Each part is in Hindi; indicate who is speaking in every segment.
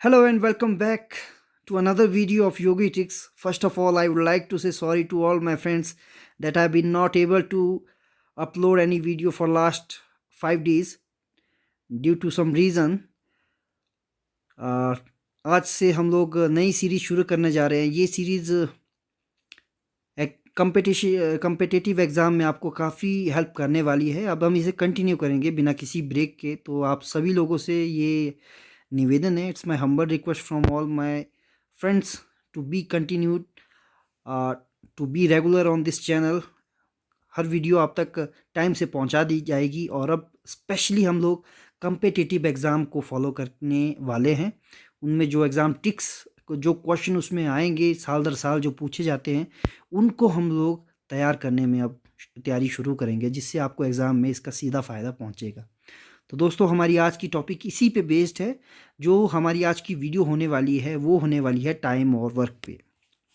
Speaker 1: Hello and welcome back to another video of Yogi Tricks. First of all, I would like to say sorry to all my friends that I've been not able to upload any video for last 5 days due to some reason. आज से हम लोग नई सीरीज शुरू करने जा रहे हैं। ये सीरीज एक कम्पिटिटिव एग्ज़ाम में आपको काफ़ी हेल्प करने वाली है। अब हम इसे कंटिन्यू करेंगे बिना किसी ब्रेक के। तो आप सभी लोगों से ये निवेदन है, it's my humble request from all my friends to be continued, to be regular on this channel. हर वीडियो आप तक टाइम से पहुंचा दी जाएगी। और अब स्पेशली हम लोग कम्पिटिटिव एग्ज़ाम को फॉलो करने वाले हैं। उनमें जो एग्ज़ाम टिक्स जो क्वेश्चन उसमें आएंगे साल दर साल जो पूछे जाते हैं, उनको हम लोग तैयार करने में अब तैयारी शुरू करेंगे, जिससे आपको एग्ज़ाम में इसका सीधा फ़ायदा पहुंचेगा। तो दोस्तों, हमारी आज की टॉपिक इसी पे बेस्ड है। जो हमारी आज की वीडियो होने वाली है वो होने वाली है टाइम और वर्क पे,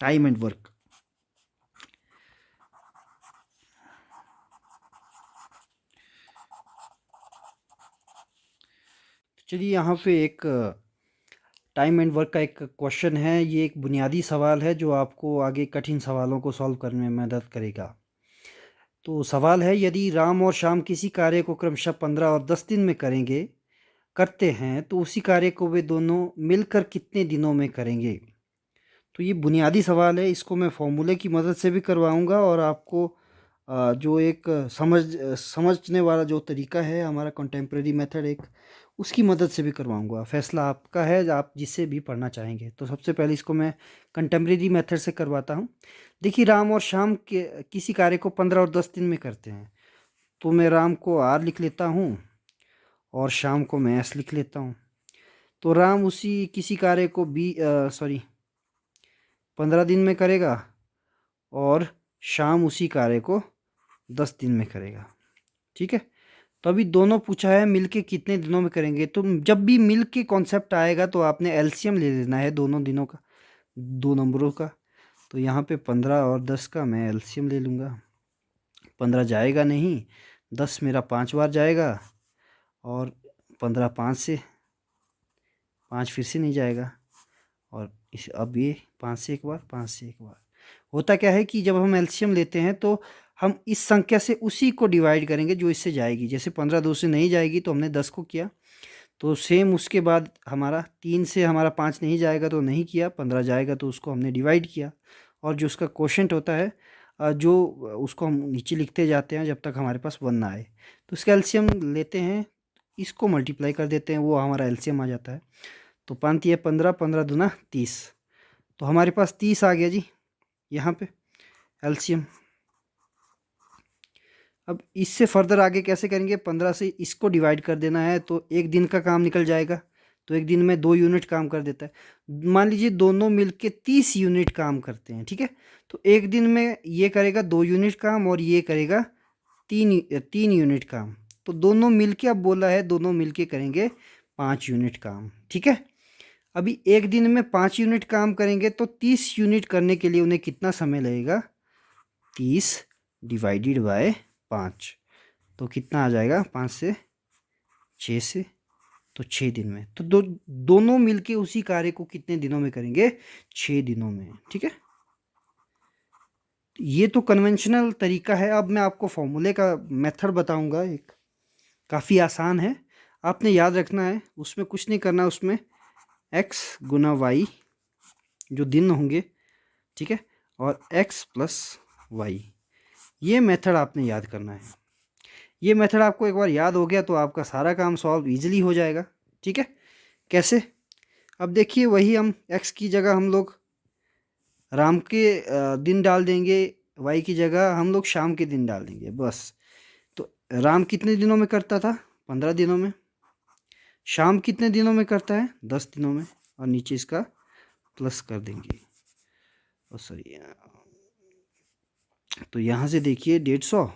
Speaker 1: टाइम एंड वर्क। चलिए, यहाँ पे एक टाइम एंड वर्क का एक क्वेश्चन है। ये एक बुनियादी सवाल है जो आपको आगे कठिन सवालों को सॉल्व करने में मदद करेगा। तो सवाल है, यदि राम और श्याम किसी कार्य को क्रमशः 15 और 10 दिन में करते हैं, तो उसी कार्य को वे दोनों मिलकर कितने दिनों में करेंगे? तो ये बुनियादी सवाल है। इसको मैं फॉर्मूले की मदद से भी करवाऊंगा, और आपको जो एक समझने वाला जो तरीका है, हमारा कंटेम्प्रेरी मेथड एक, उसकी मदद से भी करवाऊंगा। फैसला आपका है, आप जिससे भी पढ़ना चाहेंगे। तो सबसे पहले इसको मैं कंटेम्प्रेरी मेथड से करवाता हूँ। देखिए, राम और श्याम के किसी कार्य को 15 और 10 दिन में करते हैं। तो मैं राम को आर लिख लेता हूँ और श्याम को मैं एस लिख लेता हूँ। तो राम उसी किसी कार्य को 15 दिन में करेगा, और शाम उसी कार्य को 10 दिन में करेगा। ठीक है। तो अभी दोनों पूछा है मिलके कितने दिनों में करेंगे। तो जब भी मिल के कॉन्सेप्ट आएगा तो आपने एलसीएम ले लेना है दोनों दिनों का, दो नंबरों का। तो यहाँ पे 15 और 10 का मैं एलसीएम ले लूँगा। 15 जाएगा नहीं, 10 मेरा 5 बार जाएगा, और 15 5 से, 5 फिर से नहीं जाएगा, और इस अब ये 5 से एक बार, 5 से एक बार। होता क्या है कि जब हम एलसीएम लेते हैं तो हम इस संख्या से उसी को डिवाइड करेंगे जो इससे जाएगी। जैसे 15 2 से नहीं जाएगी तो हमने 10 को किया, तो सेम उसके बाद हमारा 3 से हमारा 5 नहीं जाएगा तो नहीं किया, 15 जाएगा तो उसको हमने डिवाइड किया। और जो उसका क्वोशंट होता है, जो उसको हम नीचे लिखते जाते हैं जब तक हमारे पास 1 ना आए। तो इसका एलसीएम लेते हैं, इसको मल्टीप्लाई कर देते हैं, वो हमारा एलसीएम आ जाता है। तो 5 है 15, 15 दूना 30। तो हमारे पास 30 आ गया जी यहाँ पे एलसीएम। अब इससे फर्दर आगे कैसे करेंगे? 15 से इसको डिवाइड कर देना है तो एक दिन का काम निकल जाएगा। तो एक दिन में 2 यूनिट काम कर देता है। मान लीजिए दोनों मिलके 30 यूनिट काम करते हैं। ठीक है। तो एक दिन में ये करेगा 2 यूनिट काम, और ये करेगा 3 यूनिट काम। तो दोनों मिलके, अब बोला है दोनों मिलके करेंगे 5 यूनिट काम। ठीक है। अभी एक दिन में 5 यूनिट काम करेंगे तो 30 यूनिट करने के लिए उन्हें कितना समय लगेगा? 30 डिवाइडेड बाय 5। तो कितना आ जाएगा? 5 से 6 से, तो 6 दिन में। तो दोनों मिलके उसी कार्य को कितने दिनों में करेंगे? 6 दिनों में। ठीक है। ये तो कन्वेंशनल तरीका है। अब मैं आपको फॉर्मूले का मेथड बताऊंगा, एक काफ़ी आसान है। आपने याद रखना है, उसमें कुछ नहीं करना, उसमें x गुना y जो दिन होंगे, ठीक है, और x प्लस वाई, ये मेथड आपने याद करना है। ये मेथड आपको एक बार याद हो गया तो आपका सारा काम सॉल्व इजीली हो जाएगा। ठीक है। कैसे? अब देखिए, वही हम x की जगह हम लोग राम के दिन डाल देंगे, y की जगह हम लोग शाम के दिन डाल देंगे, बस। तो राम कितने दिनों में करता था? 15 दिनों में। शाम कितने दिनों में करता है? 10 दिनों में। और नीचे इसका प्लस कर देंगे, सॉरी। तो यहाँ से देखिए 150,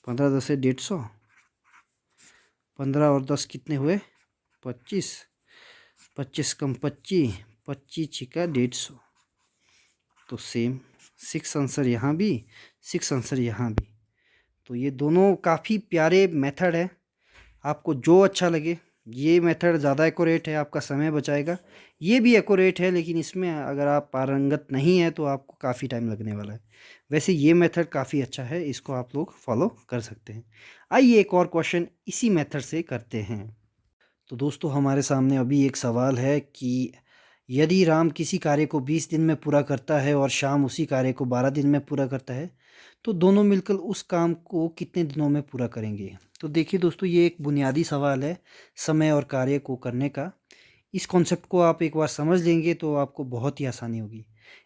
Speaker 1: 15 10 से 150, 15 और 10 कितने हुए? 25, 25 कम 25, 25 छिका 150। तो सेम 6 आंसर यहाँ भी, 6 आंसर यहाँ भी। तो ये दोनों काफ़ी प्यारे मेथड है, आपको जो अच्छा लगे ये मेथड ज़्यादा एक्यूरेट है, आपका समय बचाएगा। ये भी एक्यूरेट है, लेकिन इसमें अगर आप पारंगत नहीं है तो आपको काफ़ी टाइम लगने वाला है। वैसे ये मेथड काफ़ी अच्छा है, इसको आप लोग फॉलो कर सकते हैं। आइए एक और क्वेश्चन इसी मेथड से करते हैं। तो दोस्तों हमारे सामने अभी एक सवाल है कि यदि राम किसी कार्य को 20 दिन में पूरा करता है और श्याम उसी कार्य को 12 दिन में पूरा करता है, तो दोनों मिलकर उस काम को कितने दिनों में पूरा करेंगे? तो देखिए दोस्तों, ये एक बुनियादी सवाल है समय और कार्य को करने का। इस कॉन्सेप्ट को आप एक बार समझ लेंगे तो आपको बहुत ही आसानी होगी।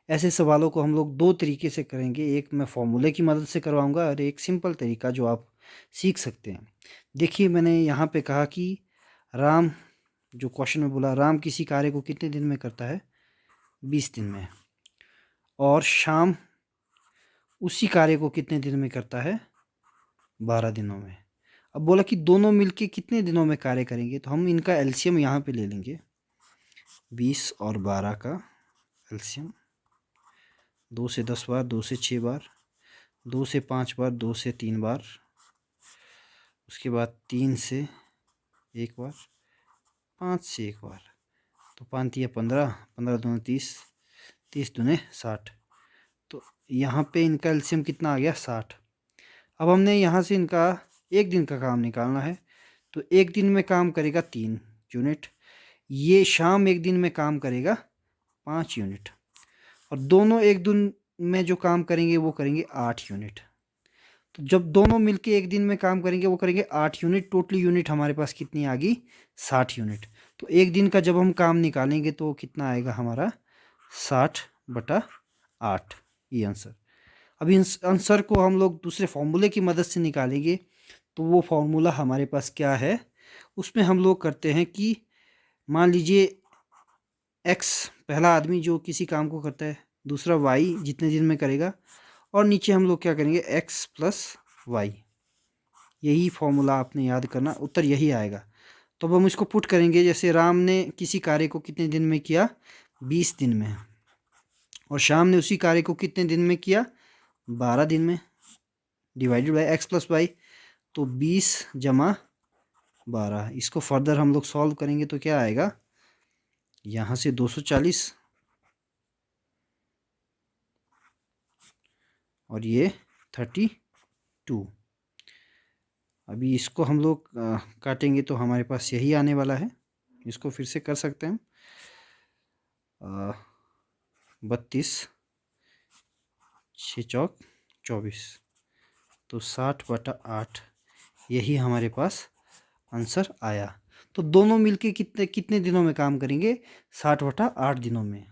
Speaker 1: ऐसे सवालों को हम लोग दो तरीके से करेंगे, एक मैं फॉर्मूले की मदद से करवाऊंगा और एक सिंपल तरीका जो आप सीख सकते हैं। देखिए, मैंने यहाँ पे कहा कि राम, जो क्वेश्चन में बोला, राम किसी कार्य को कितने दिन में करता है? 20 दिन में। और श्याम उसी कार्य को कितने दिन में करता है? 12 दिनों में। अब बोला कि दोनों मिलके कितने दिनों में कार्य करेंगे, तो हम इनका एलसीएम यहाँ पे ले लेंगे। 20 और 12 का एलसीएम 2 से 10 बार, 2 से 6 बार, 2 से 5 बार, 2 से 3 बार, उसके बाद 3 से 1 बार, 5 से 1 बार। तो 5 या 15, 15 दूनी 30, 30 दूने 60। तो यहाँ पे इनका एलसीएम कितना आ गया? 60। अब हमने यहाँ से इनका एक दिन का काम निकालना है, तो एक दिन में काम करेगा 3 यूनिट, ये शाम एक दिन में काम करेगा 5 यूनिट, और दोनों एक दिन में जो काम करेंगे वो करेंगे 8 यूनिट। तो जब दोनों मिलके एक दिन में काम करेंगे वो करेंगे 8 यूनिट। टोटली यूनिट हमारे पास कितनी आ गई? 60 यूनिट। तो एक दिन का जब हम काम निकालेंगे तो कितना आएगा हमारा? 60/8, ये आंसर। अब इस आंसर को हम लोग दूसरे फॉर्मूले की मदद से निकालेंगे, तो वो फॉर्मूला हमारे पास क्या है? उसमें हम लोग करते हैं कि मान लीजिए एक्स पहला आदमी जो किसी काम को करता है, दूसरा वाई जितने दिन में करेगा, और नीचे हम लोग क्या करेंगे? X plus y. यही फॉर्मूला आपने याद करना, उत्तर यही आएगा। तो अब हम इसको पुट करेंगे, जैसे राम ने किसी कार्य को कितने दिन में किया? 20 दिन में। और श्याम ने उसी कार्य को कितने दिन में किया? 12 दिन में। Divided by x plus y, तो 20 जमा 12। इसको फर्दर हम लोग सॉल्व करेंगे तो क्या आएगा? यहाँ से 240 और ये 32। अभी इसको हम लोग काटेंगे तो हमारे पास यही आने वाला है। इसको फिर से कर सकते हैं। 32 6 चौक 24, तो 60/8 यही हमारे पास आंसर आया। तो दोनों मिलके कितने कितने दिनों में काम करेंगे? 60/8 दिनों में।